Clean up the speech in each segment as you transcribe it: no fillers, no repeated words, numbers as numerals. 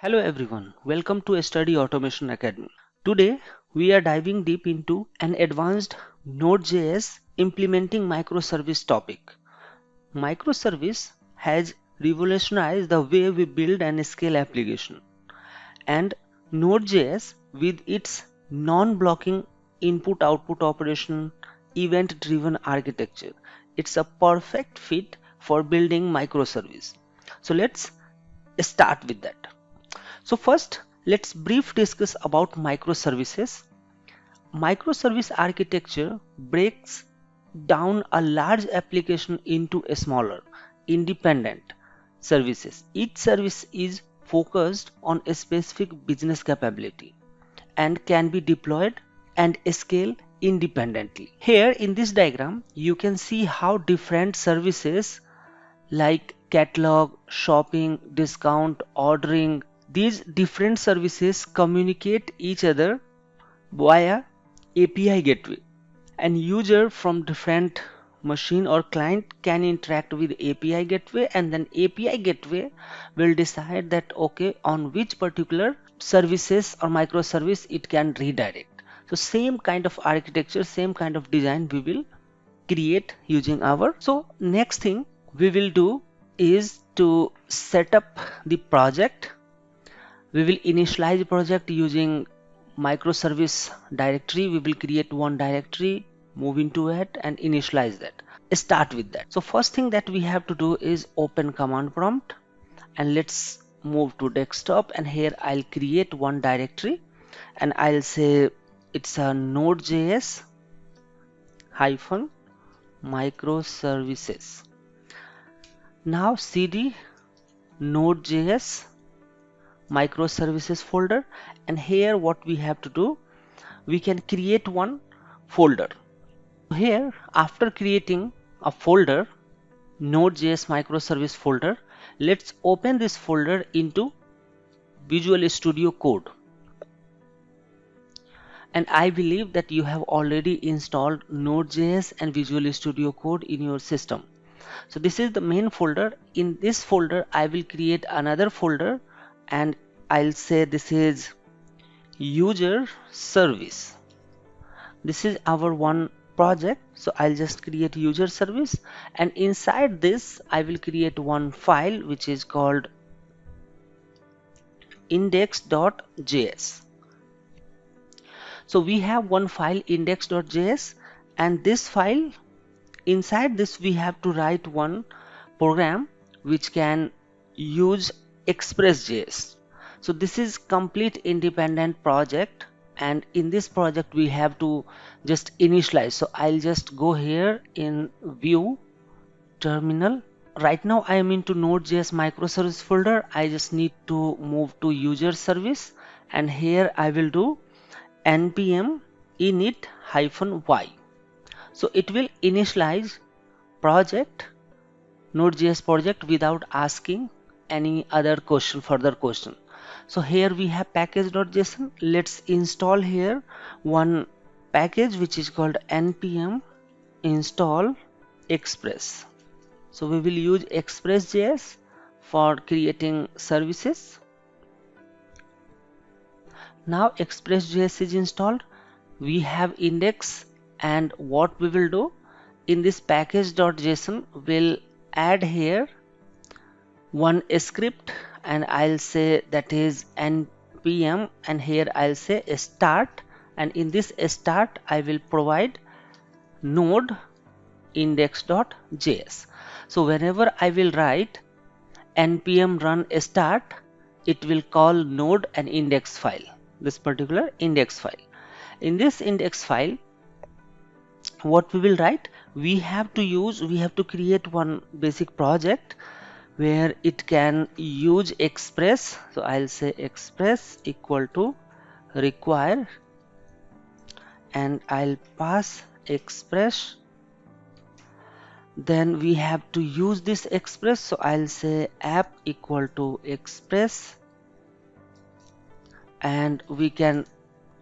Hello everyone, welcome to Study Automation Academy. Today we are diving deep into an advanced Node.js implementing microservice topic. Microservice has revolutionized the way we build and scale application, and Node.js with its non-blocking input-output operation, event-driven architecture, it's a perfect fit for building microservice. So let's start with that. So first, let's brief discuss about microservices. Microservice architecture breaks down a large application into a smaller, independent services. Each service is focused on a specific business capability and can be deployed and scaled independently. Here in this diagram, you can see how different services like catalog, shopping, discount, ordering, these different services communicate each other via API gateway, and user from different machine or client can interact with API gateway, and then API gateway will decide that okay, on which particular services or microservice it can redirect. So same kind of architecture, same kind of design we will create using our. So next thing we will do is to set up the project. We will initialize the project using microservice directory. We will create one directory, move into it and initialize that. Start with that. So first thing that we have to do is open command prompt, and let's move to desktop, and here I'll create one directory and I'll say it's a Node.js hyphen microservices. Now cd Node.js microservices folder, and here what we have to do, we can create one folder. Here after creating a folder, Node.js microservice folder, let's open this folder into Visual Studio Code. And I believe that you have already installed Node.js and Visual Studio Code in your system. So this is the main folder. In this folder I will create another folder and I'll say this is user service. This is our one project, so I'll just create user service, and inside this I will create one file which is called index.js. So we have one file index.js, and this file, inside this we have to write one program which can use Express.js. So this is complete independent project, and in this project we have to just initialize. So I'll just go here in view terminal. Right now I am into Node.js microservice folder. I just need to move to user service, and here I will do npm init-y. So it will initialize project, Node.js project, without asking any other question, further question. So here we have package.json. Let's install here one package which is called npm install express. So we will use Express.js for creating services. Now Express.js is installed. We have index, and what we will do in this package.json, we'll add here one script, and I'll say that is npm, and here I'll say start, and in this start I will provide node index.js. So whenever I will write npm run start, it will call node and index file, this particular index file. In this index file, what we will write, we have to create one basic project where it can use express. So I'll say express equal to require, and I'll pass express. Then we have to use this express, so I'll say app equal to express, and we can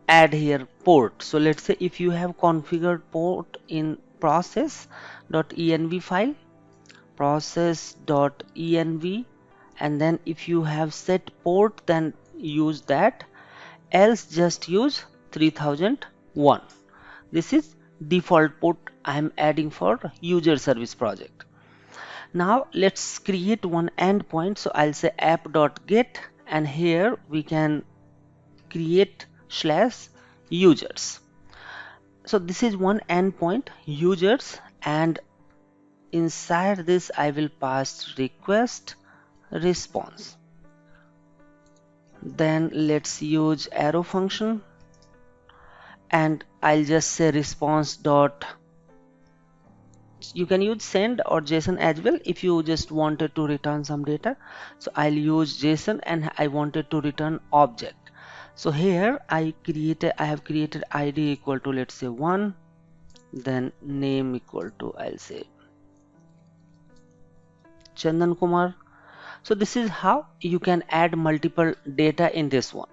add here port. So let's say if you have configured port in process.env file, process.env, and then if you have set port then use that, else just use 3001. This is default port I am adding for user service project. Now let's create one endpoint. So I'll say app.get, and here we can create /users. So this is one endpoint users, and inside this I will pass request response. Then let's use arrow function, and I'll just say response dot. You can use send or JSON as well if you just wanted to return some data. So I'll use JSON, and I wanted to return object. So here I have created ID equal to, let's say 1, then name equal to, I'll say Chandan Kumar. So this is how you can add multiple data in this one.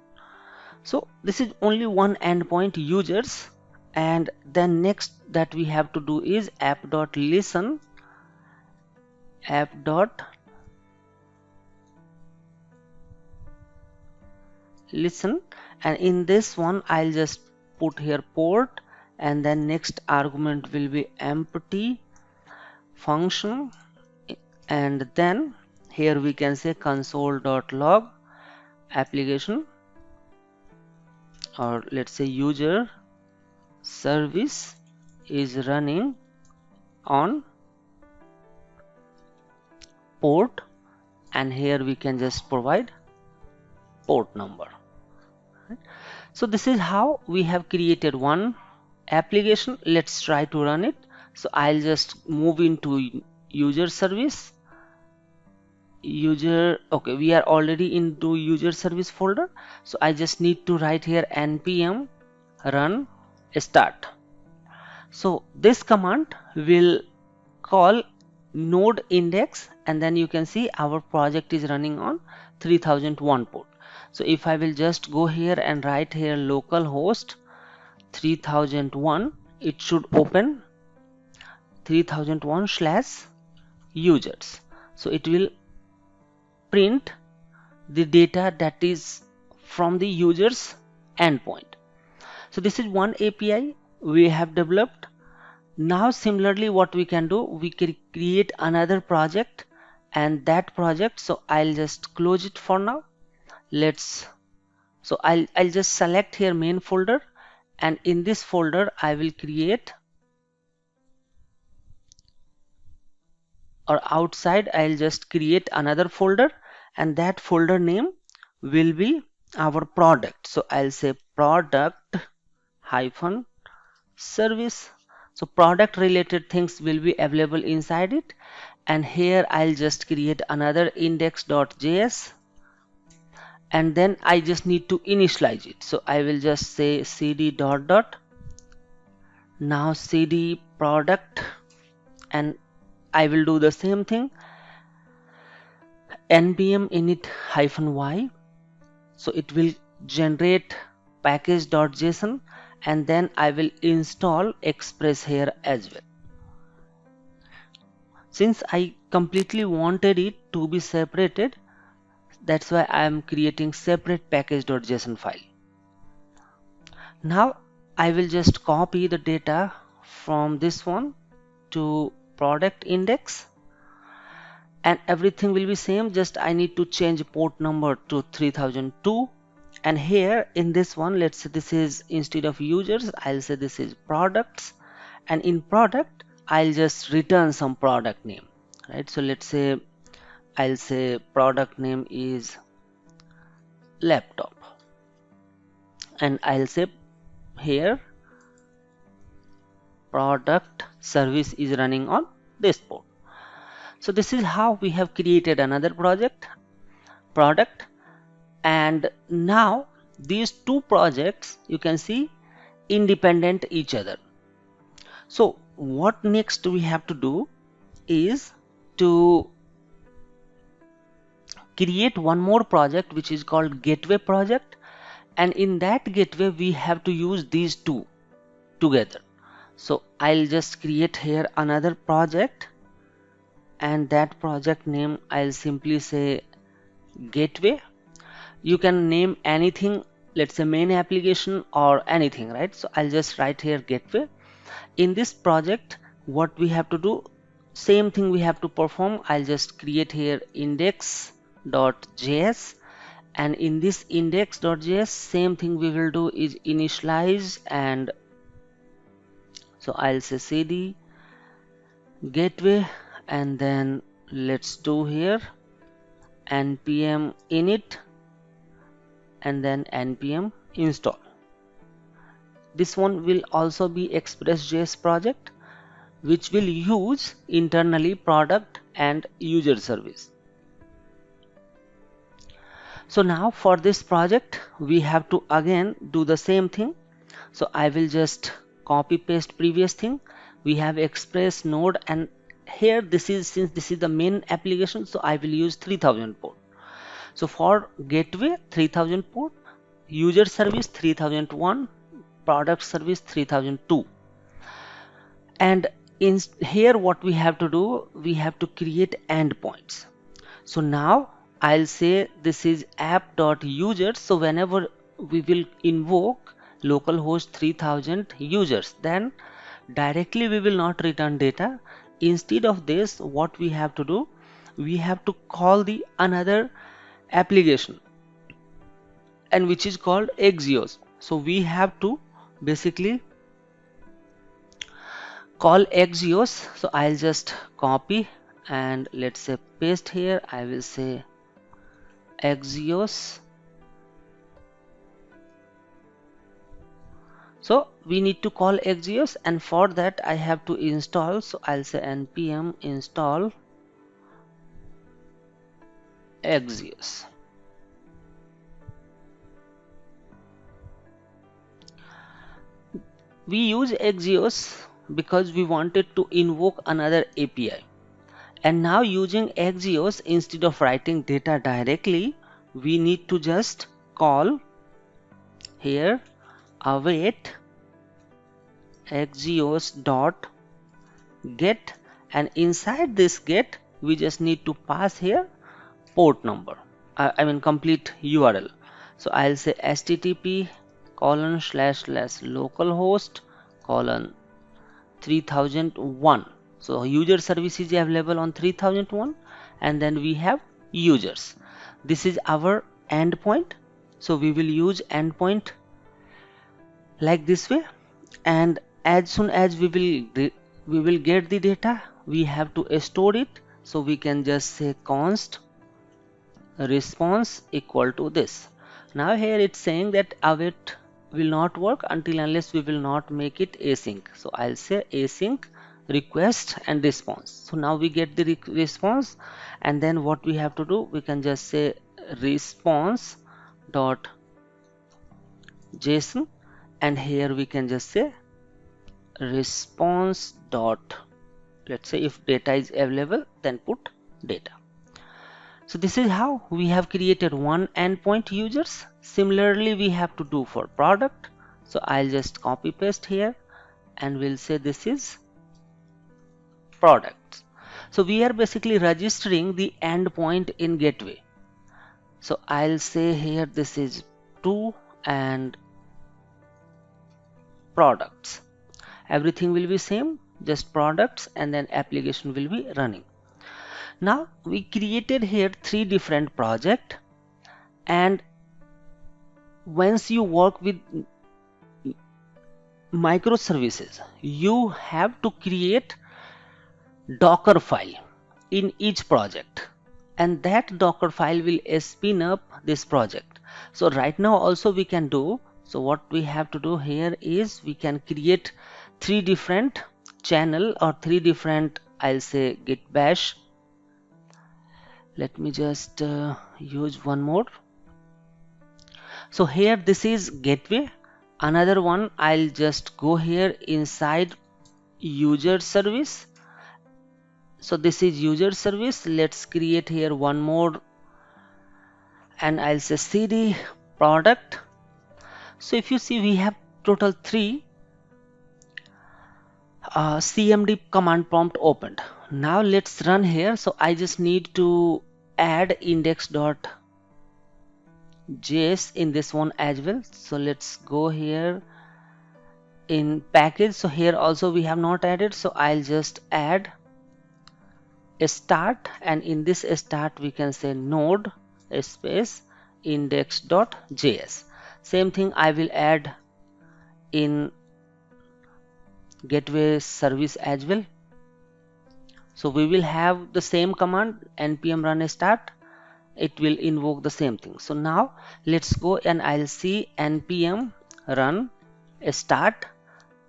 So this is only one endpoint users, and then next that we have to do is app.listen, app.listen, and in this one I'll just put here port, and then next argument will be empty function, and then here we can say console.log application, or let's say user service is running on port, and here we can just provide port number. So this is how we have created one application. Let's try to run it. So I'll just move into user service. Okay, we are already into user service folder, so I just need to write here npm run start. So this command will call node index, and then you can see our project is running on 3001 port. So if I will just go here and write here localhost 3001, it should open 3001/users. So it will print the data that is from the users endpoint. So this is one API we have developed. Now similarly what we can do, we can create another project, and that project, so I'll just close it for now. I'll just select here main folder, and in this folder I will create, or outside I'll just create another folder, and that folder name will be our product. So I'll say product hyphen service. So product related things will be available inside it, and here I'll just create another index.js, and then I just need to initialize it. So I will just say cd dot dot, now cd product, and I will do the same thing, npm init -y. So it will generate package.json, and then I will install Express here as well. Since I completely wanted it to be separated, that's why I am creating separate package.json file. Now I will just copy the data from this one to product index, and everything will be same, just I need to change port number to 3002. And here in this one, let's say this is, instead of users, I'll say this is products, and in product I'll just return some product name, right? So let's say I'll say product name is laptop, and I'll say here product service is running on this port. So this is how we have created another product, and now these two projects you can see independent each other. So what next we have to do is to create one more project which is called gateway project, and in that gateway we have to use these two together. So I'll just create here another project, and that project name I'll simply say gateway. You can name anything, let's say main application or anything, right? So I'll just write here gateway. In this project, what we have to do, same thing we have to perform. I'll just create here index.js, and in this index.js, same thing we will do is initialize, and so I'll say cd gateway, and then let's do here npm init and then npm install. This one will also be Express.js project, which will use internally product and user service. So now for this project, we have to again do the same thing. So I will just copy paste previous thing. We have Express node, and here this is, since this is the main application, so I will use 3000 port. So for gateway 3000 port, user service 3001, product service 3002. And in here what we have to do, we have to create endpoints. So now I'll say this is app.user. So whenever we will invoke localhost 3000 users, then directly we will not return data. Instead of this, what we have to do, we have to call the another application, and which is called Axios. So we have to basically call Axios. So I'll just copy and let's say paste here. I will say Axios. So we need to call Axios, and for that I have to install. So I'll say npm install Axios. We use Axios because we wanted to invoke another API. And now using Axios, instead of writing data directly, we need to just call here await Axios dot get, and inside this get we just need to pass here port number, I mean complete URL. So I'll say http colon slash slash localhost colon 3001. So user service is available on 3001, and then we have users. This is our endpoint. So we will use endpoint like this way, and as soon as we will get the data, we have to store it. So we can just say const response equal to this. Now here it's saying that await will not work until unless we will not make it async. So I'll say async request and response. So now we get the response, and then what we have to do, we can just say response dot json, and here we can just say response dot, let's say if data is available, then put data. So this is how we have created one endpoint users. Similarly we have to do for product. So I'll just copy paste here, and we'll say this is products. So we are basically registering the endpoint in gateway. So I'll say here this is 2 and products. Everything will be same, just products, and then application will be running. Now we created here 3 different projects, and once you work with microservices, you have to create Docker file in each project, and that Docker file will spin up this project. So right now also we can do, so what we have to do here is we can create 3 different channel or 3 different, I'll say git bash. Let me just use one more. So here this is gateway. Another one, I'll just go here inside user service. So this is user service. Let's create here one more, and I'll say cd product. So if you see, we have total 3 cmd command prompt opened. Now let's run here. So I just need to add index dot Node.js in this one as well. So let's go here in package. So here also we have not added, so I'll just add a start, and in this start we can say node space index.js. Same thing I will add in gateway service as well. So we will have the same command npm run start, it will invoke the same thing. So now let's go and I'll see npm run start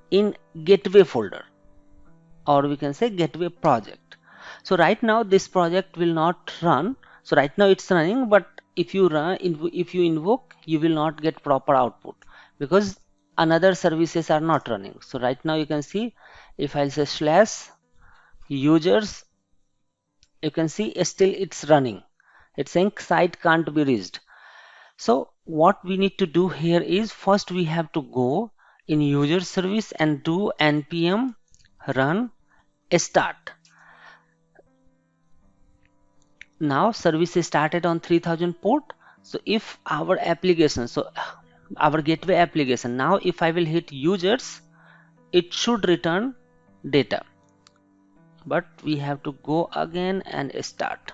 in gateway folder, or we can say gateway project. So right now this project will not run. So right now it's running, but if you invoke, you will not get proper output because another services are not running. So right now you can see, if I'll say slash users, you can see still it's running. It's saying site can't be reached. So what we need to do here is, first we have to go in user service and do npm run start. Now service is started on 3000 port. So if our application, so our gateway application, now if I will hit users, it should return data, but we have to go again and start.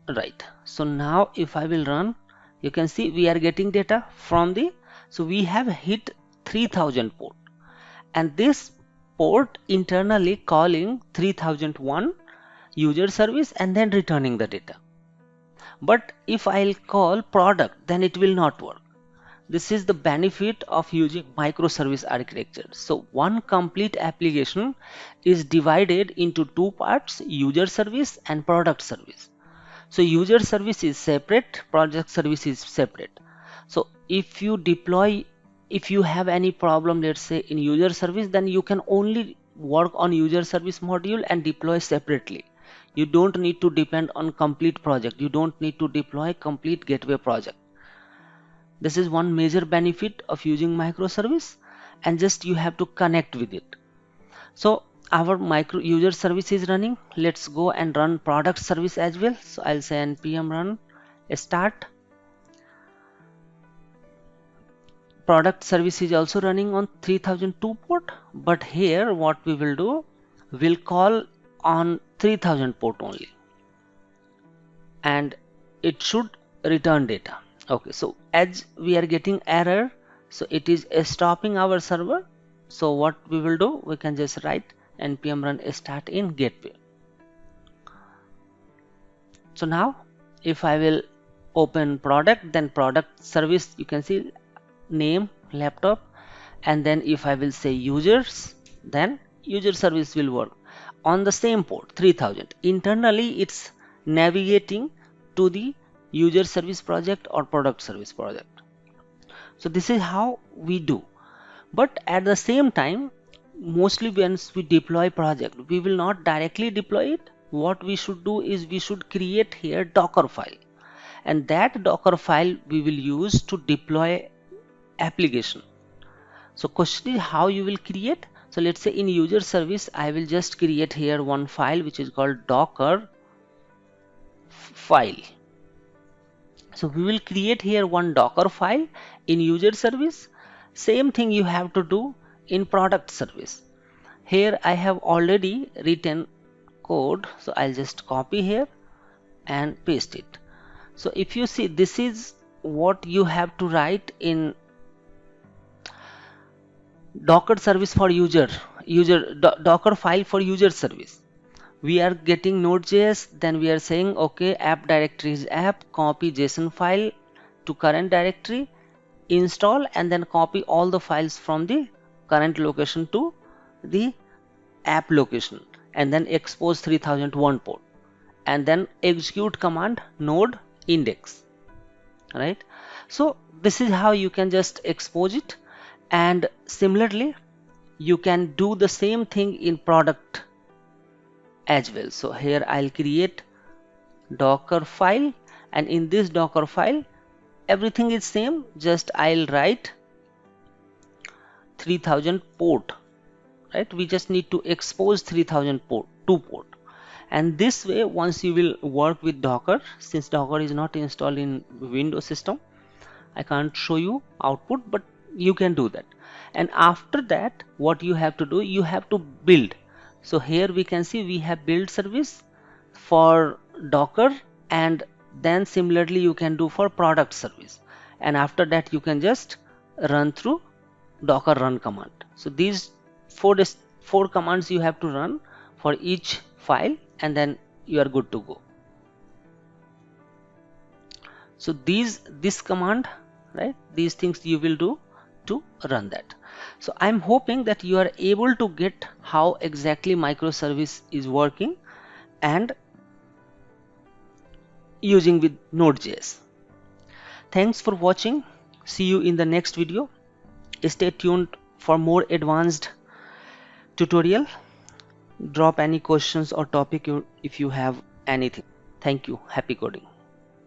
Right, so now if I will run, you can see we are getting data from the, so we have hit 3000 port, and this port internally calling 3001 user service and then returning the data. But if I'll call product, then it will not work. This is the benefit of using microservice architecture. So one complete application is divided into two parts, user service and product service. So user service is separate, project service is separate. So if you deploy, if you have any problem, let's say in user service, then you can only work on user service module and deploy separately. You don't need to depend on complete project. You don't need to deploy complete gateway project. This is one major benefit of using microservice, and just you have to connect with it. So our micro user service is running. Let's go and run product service as well. So I'll say npm run start. Product service is also running on 3002 port, but here what we will do, we'll call on 3000 port only, and it should return data. Okay, so as we are getting error, so it is stopping our server. So what we will do, we can just write npm run start in gateway. So now if I will open product, then product service, you can see name laptop, and then if I will say users, then user service will work on the same port 3000. Internally it's navigating to the user service project or product service project. So this is how we do. But at the same time, mostly once we deploy project, we will not directly deploy it. What we should do is we should create here Docker file, and that Docker file we will use to deploy application. So question is how you will create. So let's say in user service, I will just create here one file which is called Docker file. So we will create here one Docker file in user service. Same thing you have to do in product service. Here I have already written code, so I'll just copy here and paste it. So if you see, this is what you have to write in Docker service for Docker file for user service. We are getting Node.js, then we are saying okay, app directory is app, copy JSON file to current directory, install, and then copy all the files from the current location to the app location, and then expose 3001 port, and then execute command node index, right? So this is how you can just expose it, and similarly you can do the same thing in product as well. So here I'll create Docker file, and in this Docker file everything is same, just I'll write 3000 port, right? We just need to expose 3000 port, 2 port, And this way, once you will work with Docker, since Docker is not installed in Windows system, I can't show you output, but you can do that. And after that, what you have to do, you have to build. So here we can see we have build service for Docker, and then similarly you can do for product service, and after that you can just run through Docker run command. So these four commands you have to run for each file, and then you are good to go. So this command, right, these things you will do to run that. So I'm hoping that you are able to get how exactly microservice is working and using with Node.js. Thanks for watching. See you in the next video. Stay tuned for more advanced tutorial. Drop any questions or topic if you have anything. Thank you. Happy coding.